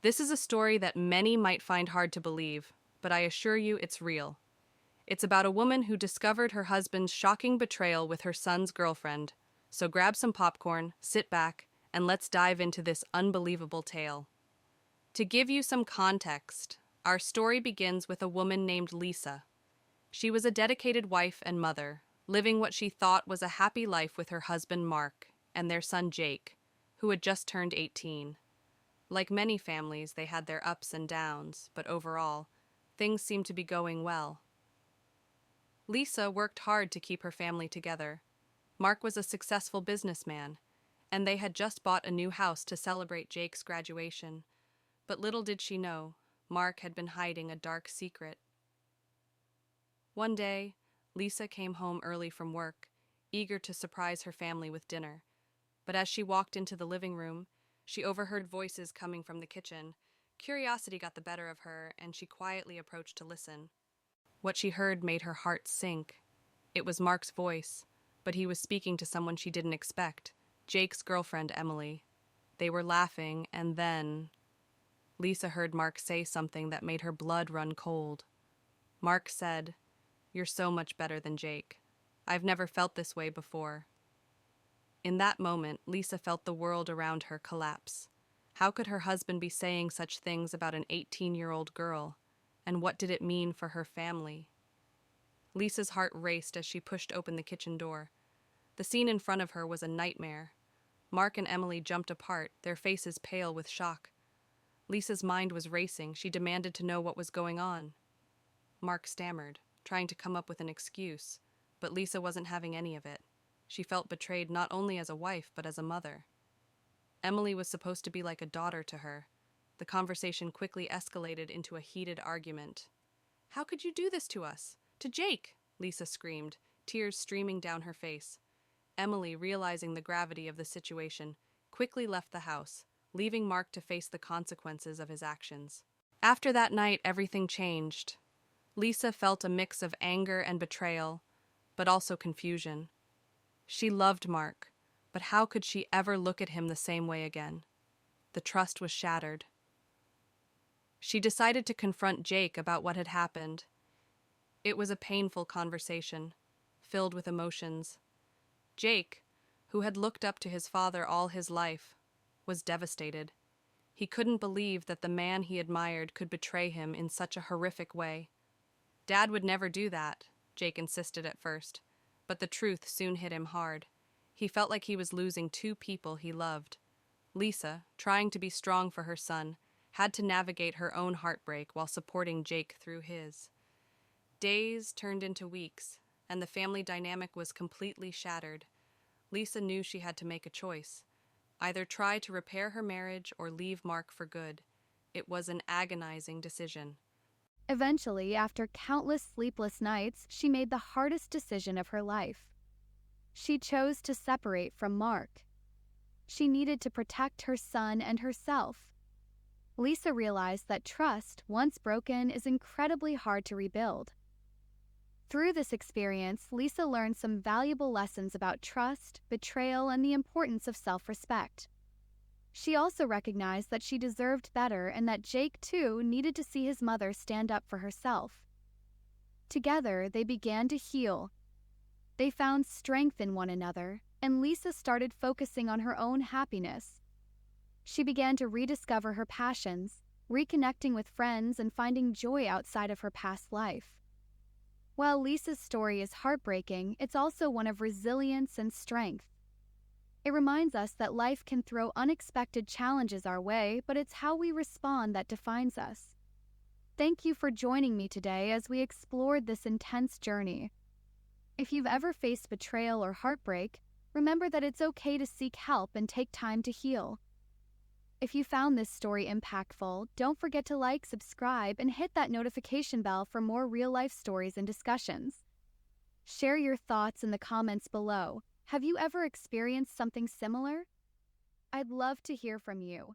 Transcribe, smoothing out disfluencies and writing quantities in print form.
This is a story that many might find hard to believe, but I assure you it's real. It's about a woman who discovered her husband's shocking betrayal with her son's girlfriend. So grab some popcorn, sit back, and let's dive into this unbelievable tale. To give you some context, our story begins with a woman named Lisa. She was a dedicated wife and mother, living what she thought was a happy life with her husband Mark and their son Jake, who had just turned 18. Like many families, they had their ups and downs, but overall, things seemed to be going well. Lisa worked hard to keep her family together. Mark was a successful businessman, and they had just bought a new house to celebrate Jake's graduation. But little did she know, Mark had been hiding a dark secret. One day, Lisa came home early from work, eager to surprise her family with dinner. But as she walked into the living room, she overheard voices coming from the kitchen. Curiosity got the better of her, and she quietly approached to listen. What she heard made her heart sink. It was Mark's voice, but he was speaking to someone she didn't expect, Jake's girlfriend, Emily. They were laughing, and then Lisa heard Mark say something that made her blood run cold. Mark said, "You're so much better than Jake. I've never felt this way before." In that moment, Lisa felt the world around her collapse. How could her husband be saying such things about an 18-year-old girl? And what did it mean for her family? Lisa's heart raced as she pushed open the kitchen door. The scene in front of her was a nightmare. Mark and Emily jumped apart, their faces pale with shock. Lisa's mind was racing. She demanded to know what was going on. Mark stammered, trying to come up with an excuse, but Lisa wasn't having any of it. She felt betrayed not only as a wife, but as a mother. Emily was supposed to be like a daughter to her. The conversation quickly escalated into a heated argument. "How could you do this to us? To Jake?" Lisa screamed, tears streaming down her face. Emily, realizing the gravity of the situation, quickly left the house, leaving Mark to face the consequences of his actions. After that night, everything changed. Lisa felt a mix of anger and betrayal, but also confusion. She loved Mark, but how could she ever look at him the same way again? The trust was shattered. She decided to confront Jake about what had happened. It was a painful conversation, filled with emotions. Jake, who had looked up to his father all his life, was devastated. He couldn't believe that the man he admired could betray him in such a horrific way. "Dad would never do that," Jake insisted at first, but the truth soon hit him hard. He felt like he was losing two people he loved. Lisa, trying to be strong for her son, had to navigate her own heartbreak while supporting Jake through his. Days turned into weeks, and the family dynamic was completely shattered. Lisa knew she had to make a choice. Either try to repair her marriage or leave Mark for good. It was an agonizing decision. Eventually, after countless sleepless nights, she made the hardest decision of her life. She chose to separate from Mark. She needed to protect her son and herself. Lisa realized that trust, once broken, is incredibly hard to rebuild. Through this experience, Lisa learned some valuable lessons about trust, betrayal, and the importance of self-respect. She also recognized that she deserved better and that Jake, too, needed to see his mother stand up for herself. Together, they began to heal. They found strength in one another, and Lisa started focusing on her own happiness. She began to rediscover her passions, reconnecting with friends and finding joy outside of her past life. While Lisa's story is heartbreaking, it's also one of resilience and strength. It reminds us that life can throw unexpected challenges our way, but it's how we respond that defines us. Thank you for joining me today as we explored this intense journey. If you've ever faced betrayal or heartbreak, remember that it's okay to seek help and take time to heal. If you found this story impactful, don't forget to like, subscribe, and hit that notification bell for more real-life stories and discussions. Share your thoughts in the comments below. Have you ever experienced something similar? I'd love to hear from you.